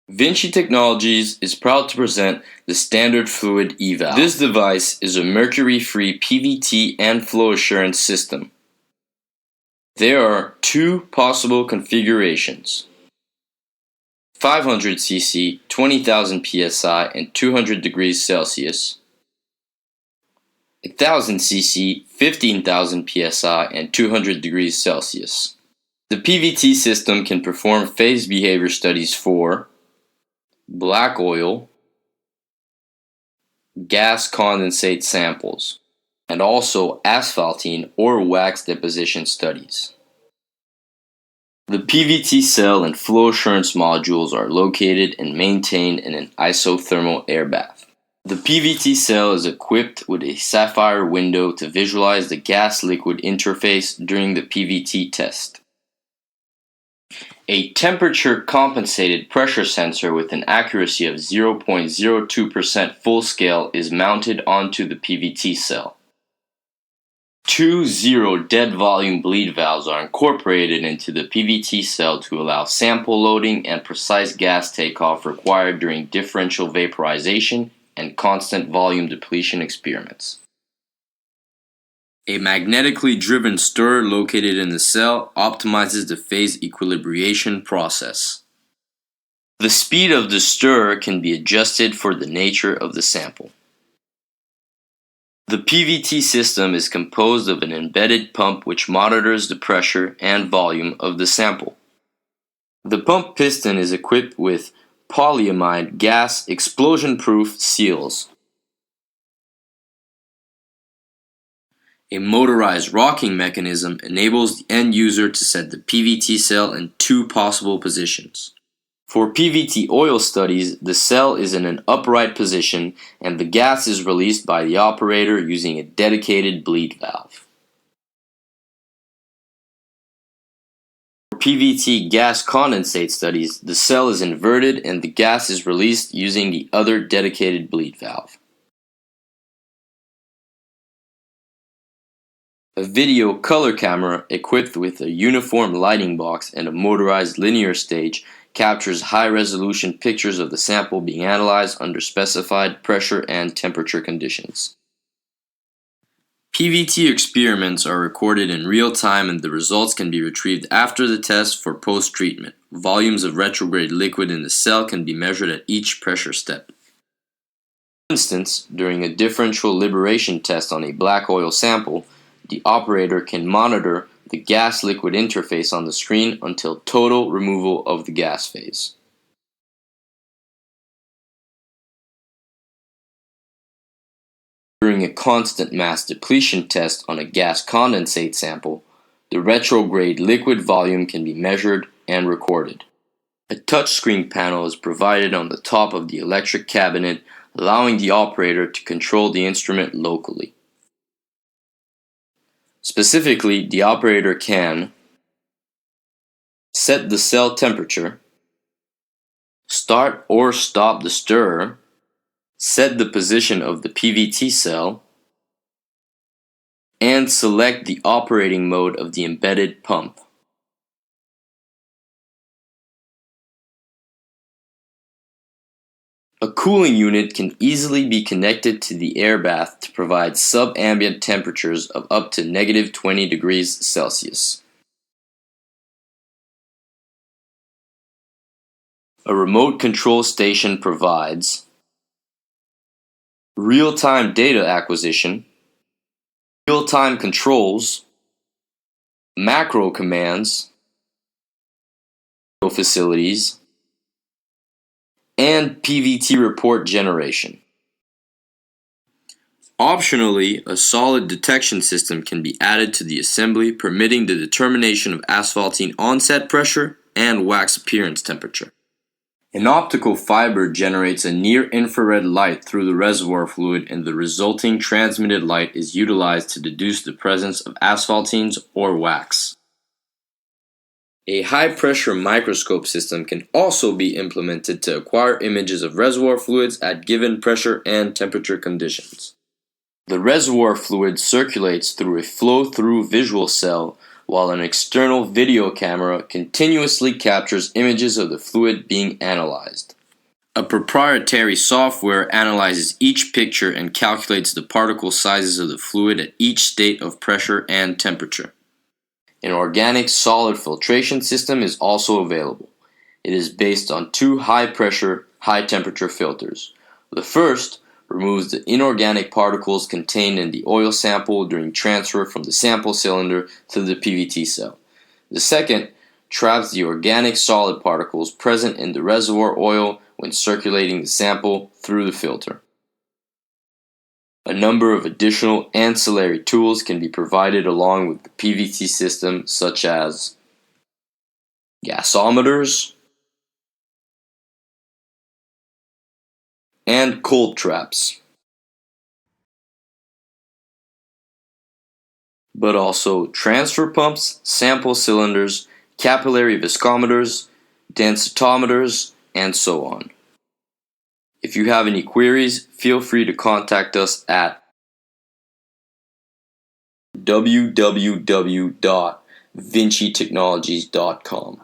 Vinci Technologies is proud to present the standard Fluid Eval. This device is a mercury-free PVT and flow assurance system. There are two possible configurations: 500 cc, 20,000 psi and 200 degrees Celsius, 1000 cc, 15,000 psi and 200 degrees Celsius. The PVT system can perform phase behavior studies for black oil, gas condensate samples, and also asphaltene or wax deposition studies. The PVT cell and flow assurance modules are located and maintained in an isothermal air bath. The PVT cell is equipped with a sapphire window to visualize the gas-liquid interface during the PVT test. A temperature-compensated pressure sensor with an accuracy of 0.02% full scale is mounted onto the PVT cell. Two zero-dead volume bleed valves are incorporated into the PVT cell to allow sample loading and precise gas takeoff required during differential vaporization and constant volume depletion experiments. A magnetically driven stirrer located in the cell optimizes the phase equilibration process. The speed of the stirrer can be adjusted for the nature of the sample. The PVT system is composed of an embedded pump which monitors the pressure and volume of the sample. The pump piston is equipped with polyamide gas explosion-proof seals. A motorized rocking mechanism enables the end user to set the PVT cell in two possible positions. For PVT oil studies, the cell is in an upright position and the gas is released by the operator using a dedicated bleed valve. For PVT gas condensate studies, the cell is inverted and the gas is released using the other dedicated bleed valve. A video color camera equipped with a uniform lighting box and a motorized linear stage captures high-resolution pictures of the sample being analyzed under specified pressure and temperature conditions. PVT experiments are recorded in real time and the results can be retrieved after the test for post-treatment. Volumes of retrograde liquid in the cell can be measured at each pressure step. For instance, during a differential liberation test on a black oil sample, the operator can monitor the gas-liquid interface on the screen until total removal of the gas phase. During a constant mass depletion test on a gas condensate sample, the retrograde liquid volume can be measured and recorded. A touchscreen panel is provided on the top of the electric cabinet, allowing the operator to control the instrument locally. Specifically, the operator can set the cell temperature, start or stop the stirrer, set the position of the PVT cell, and select the operating mode of the embedded pump. A cooling unit can easily be connected to the air bath to provide subambient temperatures of up to -20 degrees Celsius. A remote control station provides real-time data acquisition, real-time controls, macro commands, facilities, and PVT report generation. Optionally, a solid detection system can be added to the assembly, permitting the determination of asphaltene onset pressure and wax appearance temperature. An optical fiber generates a near-infrared light through the reservoir fluid, and the resulting transmitted light is utilized to deduce the presence of asphaltenes or wax. A high-pressure microscope system can also be implemented to acquire images of reservoir fluids at given pressure and temperature conditions. The reservoir fluid circulates through a flow-through visual cell while an external video camera continuously captures images of the fluid being analyzed. A proprietary software analyzes each picture and calculates the particle sizes of the fluid at each state of pressure and temperature. An organic solid filtration system is also available. It is based on two high-pressure, high-temperature filters. The first removes the inorganic particles contained in the oil sample during transfer from the sample cylinder to the PVT cell. The second traps the organic solid particles present in the reservoir oil when circulating the sample through the filter. A number of additional ancillary tools can be provided along with the PVT system, such as gasometers and cold traps, but also transfer pumps, sample cylinders, capillary viscometers, densitometers, and so on. If you have any queries, feel free to contact us at www.vincitechnologies.com.